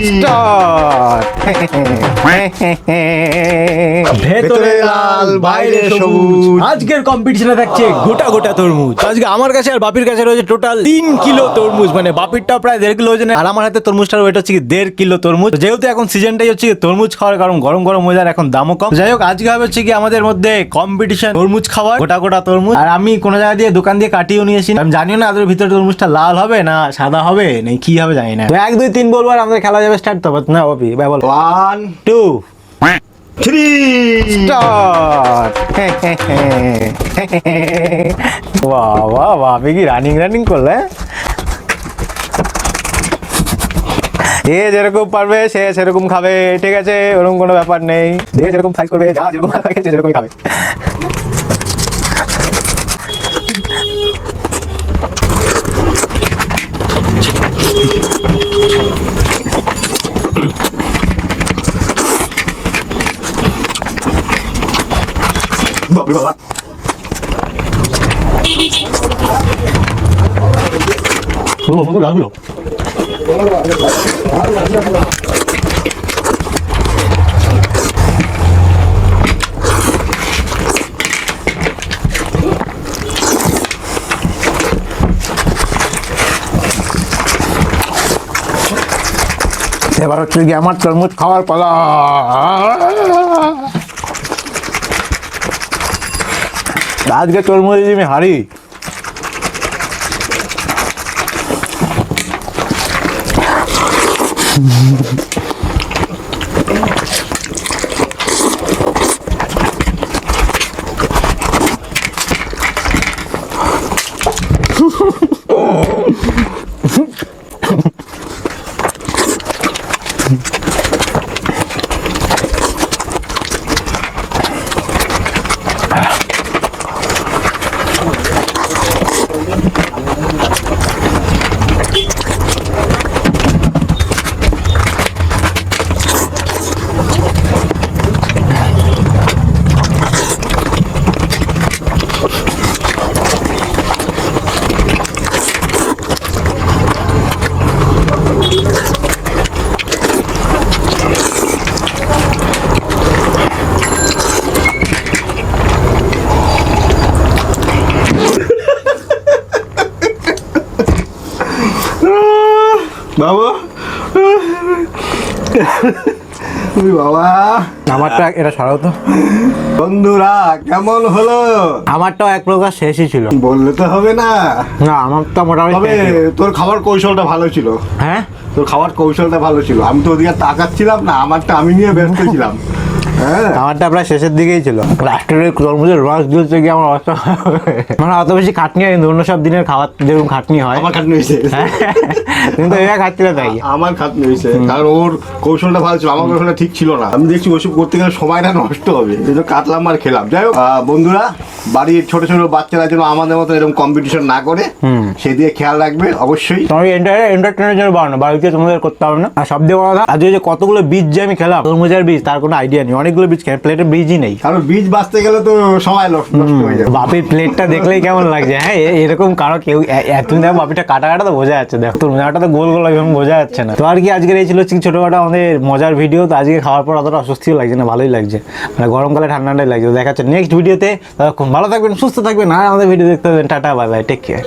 Start. ভেতরে লাল বাইরে সবুজ। আজকের কম্পিটিশনে থাকছে গোটা গোটা তরমুজ। আজকে আমার কাছে আর বাপির কাছে রয়েছে টোটাল 3 কিলো তরমুজ, মানে বাপিরটা প্রায় 1.5 কিলো ওজনের, আর আমার হাতে তরমুজটার ওয়েট হচ্ছে কি 1.5 কিলো তরমুজ। যেহেতু এখন সিজনটাই হচ্ছে কি তরমুজ খাওয়ার, কারণ গরম গরম ওয়েদার, এখন দামও কম। যাই হোক, আজকে হবে হচ্ছে কি আমাদের মধ্যে কম্পিটিশন তরমুজ খাওয়ার, গোটা গোটা তরমুজ। আর আমি কোনো জায়গা দিয়ে দোকান দিয়ে কাটিয়েও নিয়েছি, আমি জানিও না আদের ভিতরে তরমুজটা লাল হবে না সাদা হবে না কি হবে জানি না। 1 2 3 বলবো আর আমাদের খেলা যাবে স্টার্ট। তো না বাপি ভাই বল 1 2 3 স্টার্ট। বাহ বাহ বাপি কি রানিং করলে। এ যেরকম পারবে সে সেরকম খাবে, ঠিক আছে, ওরকম কোনো ব্যাপার নেই। যে যেরকম সাইজ করবে, যা যেরকম থাকে সে সেরকমই খাবে। বাবা বাবা লাগলো এবার হচ্ছে কি আমার তরমুজ খাওয়ার পালা। আজকে তরমুজ যদি আমি হারি বাবা বাবা আমারটা এটা সরাও তো। বন্ধুরা কেমন হলো? আমারটাও এক প্রকার শেষই ছিল। বললে তো হবে না। না আমারটা মোটামুটি তবে শেষই ছিল। তোর খাবার কৌশলটা ভালো ছিল। হ্যাঁ তোর খাবার কৌশলটা ভালো ছিল। আমি তো ওদিকে তাকাচ্ছিলাম না, আমারটা আমি নিয়ে ব্যস্ত ছিলাম। হ্যাঁ আমারটা প্রায় শেষের দিকেই ছিল। লাস্টের ওই তরমুজের রস দিয়েছে কি আমার অবস্থা মানে অত বেশি খাটনি হয় কিন্তু অন্য সব দিনের খাবার যেরকম খাটনি হয় আমার খাটনি হয়েছে। কিন্তু এবার খাচ্ছিল তাই। আমার খাটনি হয়েছে কারণ ওর কৌশলটা ভালো ছিল, আমার কৌশলটা ঠিক ছিল না। আমি দেখছি ওসব করতে গেলে সময়টা নষ্ট হবে, এই জন্য কাটলাম আর খেলাম। যাই হোক বন্ধুরা, বাড়ির ছোট ছোট বাচ্চারা যেন আমাদের মতো এরকম কম্পিটিশন না করে সেদিকে খেয়াল রাখবে অবশ্যই। তোমার এন্টারটেনের জন্য বানানো, বাড়িতে তোমাদের করতে হবে না। আর সব দিয়ে কথা, আজকে যে কতগুলো বীজ যে আমি খেলাম তরমুজের বীজ, তার কোনো আইডিয়া নেই। অনেকগুলো বীজ খেয়ে প্লেটের বীজই নেই। কারণ বীজ বাঁচতে গেলে তো সময় নষ্ট হয়ে যাবে। বাপির প্লেটটা দেখলেই কেমন লাগছে। হ্যাঁ এরকম কারো কেউ তুমি দেখো বাপিটা কাটা তো বোঝা যাচ্ছে, দেখো তরমুজটা তো গোল গোল এরকম বোঝা যাচ্ছে না। তো আর কি, আজকের এই ছিল ছোটখাটো আমাদের মজার ভিডিও। তো আজকে খাওয়ার পর অতটা অস্বস্তিও লাগছে না, ভালোই লাগছে, মানে গরমকালে ঠান্ডাটাই লাগছে। দেখা যাচ্ছে নেক্সট ভিডিওতে। ততক্ষণ ভালো থাকবেন, সুস্থ থাকবেন, আর আমাদের ভিডিও দেখতে হবে। Tata bye bye, take care.